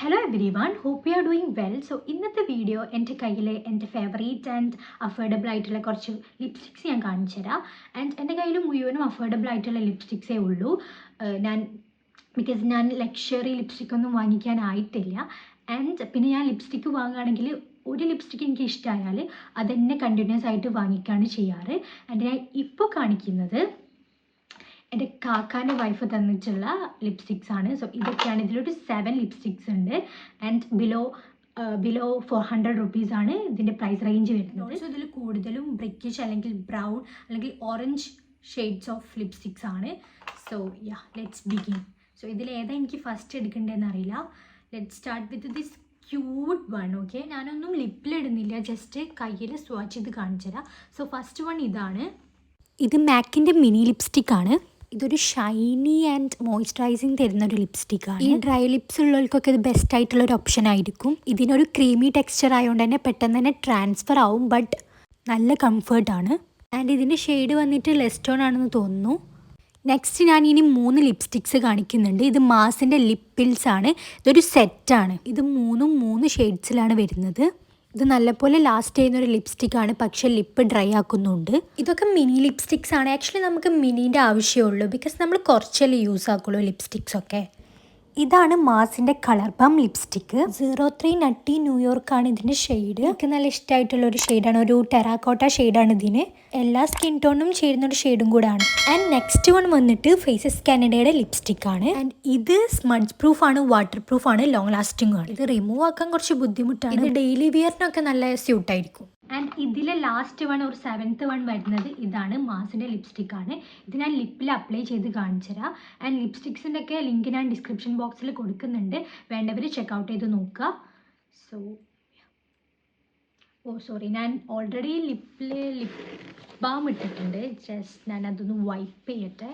Hello everyone, hope you are doing well. So ഇന്നത്തെ video എൻ്റെ കയ്യിൽ എൻ്റെ ഫേവറേറ്റ് ആൻഡ് അഫോർഡബിൾ ആയിട്ടുള്ള കുറച്ച് ലിപ്സ്റ്റിക്സ് ഞാൻ കാണിച്ചു തരാം. ആൻഡ് എൻ്റെ കയ്യിൽ മുഴുവനും അഫോർഡബിൾ ആയിട്ടുള്ള ലിപ്സ്റ്റിക്സേ ഉള്ളൂ. ബിക്കോസ് ഞാൻ ലക്ഷറി ലിപ്സ്റ്റിക് ഒന്നും വാങ്ങിക്കാനായിട്ടില്ല. ആൻഡ് പിന്നെ ഞാൻ ലിപ്സ്റ്റിക്ക് വാങ്ങുകയാണെങ്കിൽ ഒരു ലിപ്സ്റ്റിക്ക് എനിക്ക് ഇഷ്ടമായാൽ അതെന്നെ കണ്ടിന്യൂസ് ആയിട്ട് വാങ്ങിക്കുകയാണ് ചെയ്യാറ്. ആൻഡ് ഞാൻ ഇപ്പോൾ കാണിക്കുന്നത് എൻ്റെ കാക്കാൻ്റെ വൈഫ് തന്നിട്ടുള്ള ലിപ്സ്റ്റിക്സ് ആണ്. സോ ഇതൊക്കെയാണ്, ഇതിലൊരു 7 ലിപ്സ്റ്റിക്സ് ഉണ്ട്. ആൻഡ് ബിലോ 400 rupees ആണ് ഇതിൻ്റെ പ്രൈസ് റേഞ്ച് വരുന്നത്. സോ ഇതിൽ കൂടുതലും ബ്രിക്കിഷ് അല്ലെങ്കിൽ ബ്രൗൺ അല്ലെങ്കിൽ ഓറഞ്ച് ഷെയ്ഡ്സ് ഓഫ് ലിപ്സ്റ്റിക്സ് ആണ്. So let's begin. സോ ഇതിൽ ഏതാ എനിക്ക് ഫസ്റ്റ് എടുക്കേണ്ടതെന്ന് അറിയില്ല. Let's start with this cute one. Okay, ഞാനൊന്നും ലിപ്പിലിടുന്നില്ല, ജസ്റ്റ് കയ്യിൽ സ്വാച്ച് ചെയ്ത് കാണിച്ചു തരാം. സോ ഫസ്റ്റ് വൺ ഇതാണ്. ഇത് മാക്കിൻ്റെ മിനി ലിപ്സ്റ്റിക് ആണ്. ഇതൊരു ഷൈനി ആൻഡ് മോയ്സ്ചറൈസിങ് തരുന്നൊരു ലിപ്സ്റ്റിക്കാണ്. ഈ ഡ്രൈ ലിപ്സ് ഉള്ളവർക്കൊക്കെ ഇത് ബെസ്റ്റ് ആയിട്ടുള്ളൊരു ഓപ്ഷൻ ആയിരിക്കും. ഇതിനൊരു ക്രീമി ടെക്സ്ചർ ആയതുകൊണ്ട് തന്നെ പെട്ടെന്ന് തന്നെ ട്രാൻസ്ഫർ ആവും, ബട്ട് നല്ല കംഫർട്ടാണ്. ആൻഡ് ഇതിൻ്റെ ഷെയ്ഡ് വന്നിട്ട് ലെസ്റ്റോൺ ആണെന്ന് തോന്നുന്നു. നെക്സ്റ്റ് ഞാൻ ഇനി 3 ലിപ്സ്റ്റിക്സ് കാണിക്കുന്നുണ്ട്. ഇത് മാസിൻ്റെ ലിപ് പിൽസ് ആണ്. ഇതൊരു സെറ്റാണ്. ഇത് 3 ഷെയ്ഡ്സിലാണ് വരുന്നത്. ഇത് നല്ലപോലെ ലാസ്റ്റ് ചെയ്യുന്നൊരു ലിപ്സ്റ്റിക്കാണ്, പക്ഷേ ലിപ്പ് ഡ്രൈ ആക്കുന്നുണ്ട്. ഇതൊക്കെ മിനി ലിപ്സ്റ്റിക്സ് ആണ്. ആക്ച്വലി നമുക്ക് മിനീൻ്റെ ആവശ്യമുള്ളൂ, ബിക്കോസ് നമ്മൾ കുറച്ചല്ലേ യൂസ് ആക്കുള്ളൂ ലിപ്സ്റ്റിക്സ് ഒക്കെ. ഇതാണ് മാസിൻ്റെ കളർബം ലിപ്സ്റ്റിക്ക്. 03 നട്ടി ന്യൂയോർക്ക് ആണ് ഇതിൻ്റെ ഷെയ്ഡ്. എനിക്ക് നല്ല ഇഷ്ടമായിട്ടുള്ളൊരു ഷെയ്ഡാണ്. ഒരു ടെറാക്കോട്ട ഷെയ്ഡാണ് ഇതിന്. എല്ലാ സ്കിൻ ടോണും ചേരുന്നൊരു ഷെയ്ഡും കൂടാണ്. ആൻഡ് നെക്സ്റ്റ് വൺ വന്നിട്ട് ഫേസസ് കാനഡയുടെ ലിപ്സ്റ്റിക് ആണ്. ആൻഡ് ഇത് സ്മഡ്ജ് പ്രൂഫ് ആണ്, വാട്ടർ പ്രൂഫ് ആണ്, ലോങ് ലാസ്റ്റിംഗ് ആണ്. ഇത് റിമൂവ് ആക്കാൻ കുറച്ച് ബുദ്ധിമുട്ടാണ്. ഇത് ഡെയിലി വിയറിനൊക്കെ നല്ല സ്യൂട്ടായിരിക്കും. ആൻഡ് ഇതിലെ ലാസ്റ്റ് വൺ ഒരു 7th വൺ വരുന്നത് ഇതാണ്. മാസിൻ്റെ ലിപ്സ്റ്റിക് ആണ്. ഇത് ഞാൻ ലിപ്പിൽ അപ്ലൈ ചെയ്ത് കാണിച്ചു തരാം. ആൻഡ് ലിപ്സ്റ്റിക്സിൻ്റെ ഒക്കെ ലിങ്ക് ഞാൻ ഡിസ്ക്രിപ്ഷൻ ബോക്സിൽ കൊടുക്കുന്നുണ്ട്, വേണ്ടവർ ചെക്കൗട്ട് ചെയ്ത് നോക്കുക. സോ സോറി, ഞാൻ ഓൾറെഡി ലിപ്പിൽ ലിപ് ബാം ഇട്ടിട്ടുണ്ട്. ജസ്റ്റ് ഞാൻ അതൊന്ന് വൈപ്പ് ചെയ്യട്ടെ.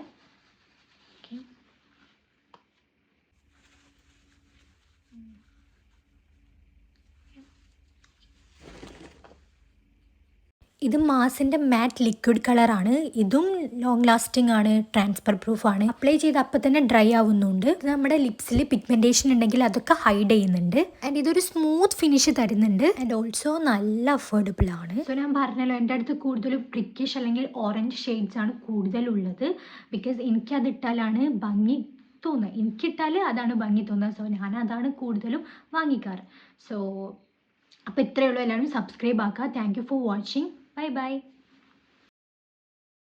ഓക്കെ, ഇത് മാസിൻ്റെ മാറ്റ് ലിക്വിഡ് കളറാണ്. ഇതും ലോങ് ലാസ്റ്റിംഗ് ആണ്, ട്രാൻസ്ഫർ പ്രൂഫ് ആണ്. അപ്ലൈ ചെയ്ത് അപ്പം തന്നെ ഡ്രൈ ആവുന്നുണ്ട്. ഇത് നമ്മുടെ ലിപ്സിൽ പിഗ്മെൻറ്റേഷൻ ഉണ്ടെങ്കിൽ അതൊക്കെ ഹൈഡ് ചെയ്യുന്നുണ്ട്. ആൻഡ് ഇതൊരു സ്മൂത്ത് ഫിനിഷ് തരുന്നുണ്ട്. ആൻഡ് ഓൾസോ നല്ല അഫോർഡബിൾ ആണ്. സോ ഞാൻ പറഞ്ഞല്ലോ, എൻ്റെ അടുത്ത് കൂടുതലും ബ്രിക്കിഷ് അല്ലെങ്കിൽ ഓറഞ്ച് ഷെയ്ഡ്സ് ആണ് കൂടുതലുള്ളത്. ബിക്കോസ് എനിക്കതിട്ടാലാണ് ഭംഗി തോന്നുക. എനിക്കിട്ടാൽ അതാണ് ഭംഗി തോന്നുക. സോ ഞാൻ അതാണ് കൂടുതലും വാങ്ങിക്കാറ്. സോ അപ്പോൾ ഇത്രയേ ഉള്ളൂ. എല്ലാവരും സബ്സ്ക്രൈബ് ആക്കുക. Thank you for watching. Bye bye.